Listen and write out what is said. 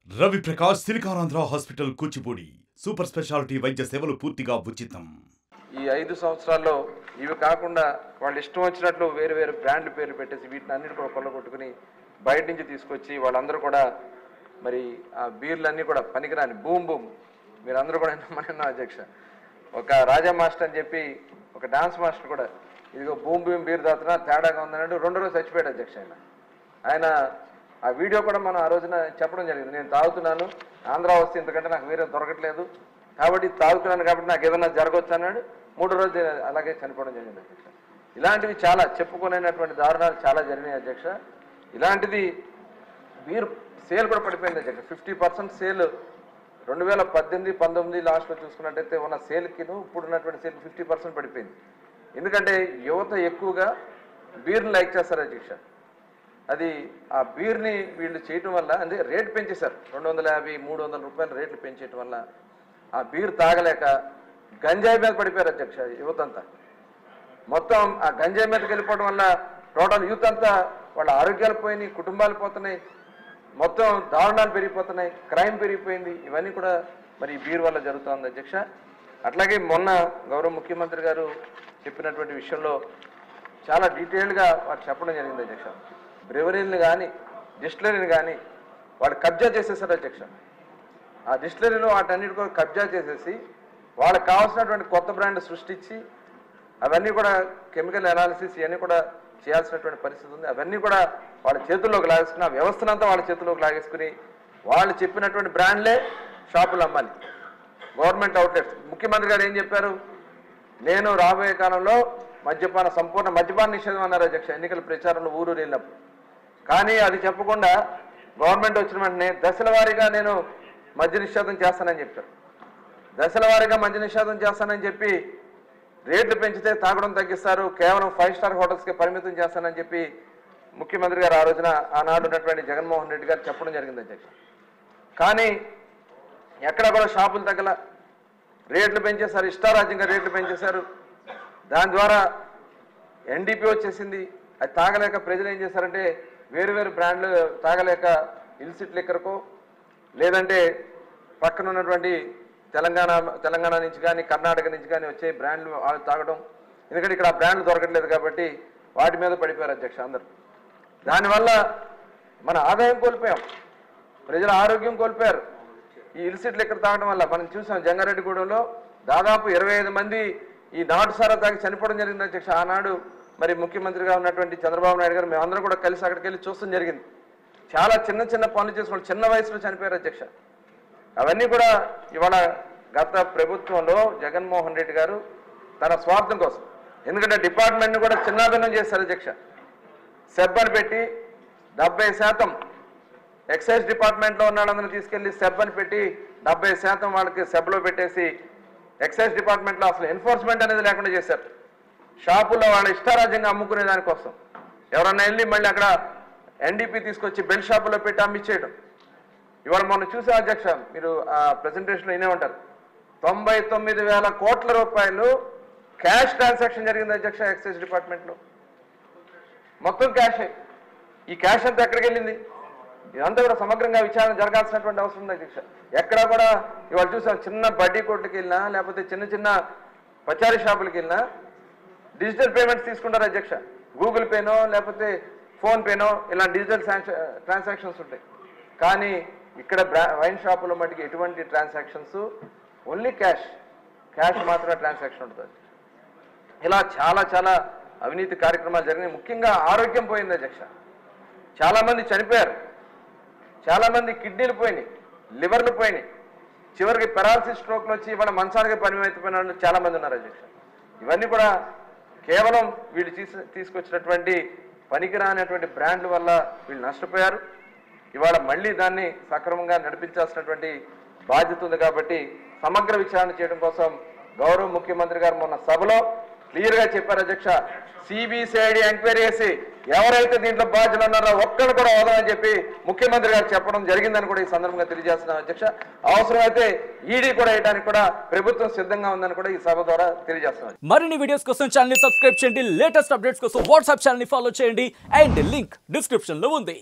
Ravi Prakash Siliconandhra hospital Kuchipudi super speciality వైద్య సేవలు పూర్తిగా ఉచితం. ఈ 5 సంవత్సరాల్లో ఇవి కాకుండా వాళ్ళు ఇష్టం వచ్చినట్లు వేరు వేరు బ్రాండ్ల పేర్లు పెట్టేసి వీటిని అన్నిటి కూడా కొల్లగొట్టుకుని బయట నుంచి తీసుకొచ్చి వాళ్ళందరూ కూడా మరి ఆ బీర్లన్నీ కూడా పనికిరాని బూమ్ బూమ్ మీరందరూ కూడా మన అధ్యక్ష ఒక రాజా మాస్టర్ అని చెప్పి ఒక డాన్స్ మాస్టర్ కూడా ఇదిగో బూమ్ బూమ్ బీర్ తాగుతున్నా తేడాగా ఉందన్నట్టు 2 రోజులు చచ్చిపోయాడు అధ్యక్ష. ఆయన ఆ వీడియో కూడా మనం ఆ రోజున చెప్పడం జరిగింది. నేను తాగుతున్నాను, ఆంధ్ర వస్తే ఇంతకంటే నాకు వేరే దొరకట్లేదు కాబట్టి తాగుతున్నాను కాబట్టి నాకు ఏదైనా జరగవచ్చు అన్నాడు. 3 రోజులు అలాగే చనిపోవడం జరిగింది అధ్యక్ష. ఇలాంటివి చాలా చెప్పుకునేటువంటి దారుణాలు చాలా జరిగినాయి అధ్యక్ష. ఇలాంటిది బీర్ సేల్ కూడా పడిపోయింది అధ్యక్ష. 50% సేల్ 2018-19 లాస్ట్లో చూసుకున్నట్టయితే ఉన్న సేల్కి ఇప్పుడు ఉన్నటువంటి సేల్ 50% పడిపోయింది. ఎందుకంటే యువత ఎక్కువగా బీర్ని లైక్ చేస్తారు అధ్యక్ష. అది ఆ బీర్ని వీళ్ళు చేయటం వల్ల అంటే రేటు పెంచేశారు. 250-300 రూపాయల రేట్లు పెంచేయటం వల్ల ఆ బీర్ తాగలేక గంజాయి మీద పడిపోయారు అధ్యక్ష యువత అంతా. మొత్తం ఆ గంజాయి మీదకి వెళ్ళిపోవడం వల్ల టోటల్ యూత్ అంతా వాళ్ళ ఆరోగ్యాలు పోయినాయి, కుటుంబాలు పోతున్నాయి, మొత్తం దారుణాలు పెరిగిపోతున్నాయి, క్రైమ్ పెరిగిపోయింది. ఇవన్నీ కూడా మరి ఈ బీర్ వల్ల జరుగుతుంది అధ్యక్ష. అట్లాగే మొన్న గౌరవ ముఖ్యమంత్రి గారు చెప్పినటువంటి విషయంలో చాలా డీటెయిల్గా వారు చెప్పడం జరిగింది అధ్యక్ష. బ్రెవరీని కానీ డిస్టిలరీని కానీ వాళ్ళు కబ్జా చేసేసారు అధ్యక్ష. ఆ డిస్టిలరీలో వాటన్నిటి కూడా కబ్జా చేసేసి వాళ్ళకి కావాల్సినటువంటి కొత్త బ్రాండ్ సృష్టించి అవన్నీ కూడా కెమికల్ అనాలిసిస్ ఇవన్నీ కూడా చేయాల్సినటువంటి పరిస్థితి ఉంది. అవన్నీ కూడా వాళ్ళ చేతుల్లోకి లాగేసుకుని ఆ వ్యవస్థనంతా వాళ్ళ చేతుల్లోకి లాగేసుకుని వాళ్ళు చెప్పినటువంటి బ్రాండ్లే షాపులు అమ్మాలి, గవర్నమెంట్ అవుట్లెట్స్. ముఖ్యమంత్రి గారు ఏం చెప్పారు, నేను రాబోయే కాలంలో సంపూర్ణ మద్యపాన నిషేధం అన్నారు అధ్యక్ష ఎన్నికల ప్రచారంలో ఊరు వెళ్ళినప్పుడు. కానీ అది చెప్పకుండా గవర్నమెంట్ వచ్చిన వెంటనే దశల వారీగా నేను మద్య నిషేధం చేస్తానని చెప్పారు. దశల వారీగా మద్య నిషేధం చేస్తానని చెప్పి రేట్లు పెంచితే తాగడం తగ్గిస్తారు, కేవలం 5 స్టార్ హోటల్స్కే పరిమితం చేస్తానని చెప్పి ముఖ్యమంత్రి గారు ఆ రోజున ఆనాడు ఉన్నటువంటి జగన్మోహన్ రెడ్డి గారు చెప్పడం జరిగింది అధ్యక్ష. కానీ ఎక్కడ కూడా షాపులు తగ్గల, రేట్లు పెంచేశారు, ఇష్టారాజ్యంగా రేట్లు పెంచేశారు. దాని ద్వారా ఎన్డీపీ వచ్చేసింది. అది తాగలేక ప్రజలు ఏం చేశారంటే వేరు వేరు బ్రాండ్లు తాగలేక ఇల్సిట్ లిక్కర్కో లేదంటే పక్కన ఉన్నటువంటి తెలంగాణ నుంచి కానీ కర్ణాటక నుంచి కానీ వచ్చే బ్రాండ్లు వాళ్ళు తాగడం. ఎందుకంటే ఇక్కడ ఆ బ్రాండ్లు దొరకట్లేదు కాబట్టి వాటి మీద పడిపోయారు అధ్యక్ష అందరూ. దానివల్ల మన ఆదాయం కోల్పోయాం, ప్రజల ఆరోగ్యం కోల్పోయారు. ఈ ఇల్సిట్ లిక్కర్ తాగడం వల్ల మనం చూసాం జంగారెడ్డిగూడెంలో దాదాపు 25 మంది ఈ నాటు సారా తాగి చనిపోవడం జరిగింది అధ్యక్ష. ఆనాడు మరి ముఖ్యమంత్రిగా ఉన్నటువంటి చంద్రబాబు నాయుడు గారు మేమందరం కూడా కలిసి అక్కడికి వెళ్ళి చూస్తాం జరిగింది. చాలా చిన్న చిన్న పనులు చేసుకుని చిన్న వయసులో చనిపోయారు అధ్యక్ష. అవన్నీ కూడా ఇవాళ గత ప్రభుత్వంలో జగన్మోహన్ రెడ్డి గారు తన స్వార్థం కోసం, ఎందుకంటే డిపార్ట్మెంట్ని కూడా చిన్నాభిన్నం చేశారు అధ్యక్ష. సెబ్ అని పెట్టి 70% ఎక్సైజ్ డిపార్ట్మెంట్లో ఉన్న వాళ్ళందరినీ తీసుకెళ్లి సెబ్ అని పెట్టి 70% వాళ్ళకి సెబ్లో పెట్టేసి ఎక్సైజ్ డిపార్ట్మెంట్లో అసలు ఎన్ఫోర్స్మెంట్ అనేది లేకుండా చేశారు. షాపుల్లో వాళ్ళ ఇష్టారాజ్యంగా అమ్ముకునే దానికోసం ఎవరన్నా వెళ్ళి మళ్ళీ అక్కడ ఎన్డీపీ తీసుకొచ్చి బెల్ట్ షాపుల్లో పెట్టి అమ్మిచ్చేయడం. ఇవాళ మనం చూసే అధ్యక్ష మీరు ఆ ప్రెజెంటేషన్లో వినే ఉంటారు, 99,000 కోట్ల రూపాయలు క్యాష్ ట్రాన్సాక్షన్ జరిగింది అధ్యక్ష ఎక్సైజ్ డిపార్ట్మెంట్లో. మొత్తం క్యాషే. ఈ క్యాష్ అంతా ఎక్కడికి వెళ్ళింది? ఇదంతా కూడా సమగ్రంగా విచారణ జరగాల్సినటువంటి అవసరం ఉంది అధ్యక్ష. ఎక్కడా కూడా ఇవాళ చూసాం చిన్న బడ్డీ కొట్లకి వెళ్ళినా లేకపోతే చిన్న చిన్న పచారీ షాపులకి వెళ్ళినా డిజిటల్ పేమెంట్స్ తీసుకుంటారు అధ్యక్ష. గూగుల్ పేనో లేకపోతే ఫోన్పేనో ఇలా డిజిటల్ ట్రాన్సాక్షన్స్ ఉంటాయి. కానీ ఇక్కడ వైన్ షాపులో మటుకు ఎటువంటి ట్రాన్సాక్షన్స్ ఓన్లీ క్యాష్ మాత్రమే ట్రాన్సాక్షన్ ఉంటుంది. ఇలా చాలా చాలా అవినీతి కార్యక్రమాలు జరిగినాయి. ముఖ్యంగా ఆరోగ్యం పోయింది అధ్యక్ష. చాలామంది చనిపోయారు, చాలామంది కిడ్నీలు పోయినాయి, లివర్లు పోయినాయి, చివరికి పెరాలసిస్ స్ట్రోక్లు వచ్చి ఇవాళ మంచానికి పరిమితమైన వాళ్ళు చాలామంది ఉన్నారు అధ్యక్ష. ఇవన్నీ కూడా కేవలం వీళ్ళు తీసుకొచ్చినటువంటి పనికిరానటువంటి బ్రాండ్ల వల్ల వీళ్ళు నష్టపోయారు. ఇవాళ మళ్ళీ దాన్ని సక్రమంగా నడిపించాల్సినటువంటి బాధ్యత ఉంది. కాబట్టి సమగ్ర విచారణ చేయడం కోసం గౌరవ ముఖ్యమంత్రి గారు మొన్న సభలో క్లియర్గా చెప్పారు అధ్యక్ష. సిబిసిఐడి ఎంక్వైరీ చేసి ఎవరైతే దీంట్లో బాధ్యులు ఉన్నారో ఒక్కడు కూడా వదలని చెప్పి ముఖ్యమంత్రి గారు చెప్పడం జరిగిందని కూడా ఈ సందర్భంగా తెలియజేస్తున్నాం అధ్యక్ష. అవసరమైతే ఈడీ కూడా వేయడానికి కూడా ప్రభుత్వం సిద్ధంగా ఉందని కూడా ఈ సభ ద్వారా తెలియజేస్తున్నాం. మరిన్ని వీడియోస్ కోసం ఛానల్ ని సబ్స్క్రైబ్ చేయండి, లేటెస్ట్ అప్డేట్స్ కోసం వాట్సాప్ ఛానల్ ని ఫాలో చేయండి అండ్ లింక్ డిస్క్రిప్షన్ లో ఉంది.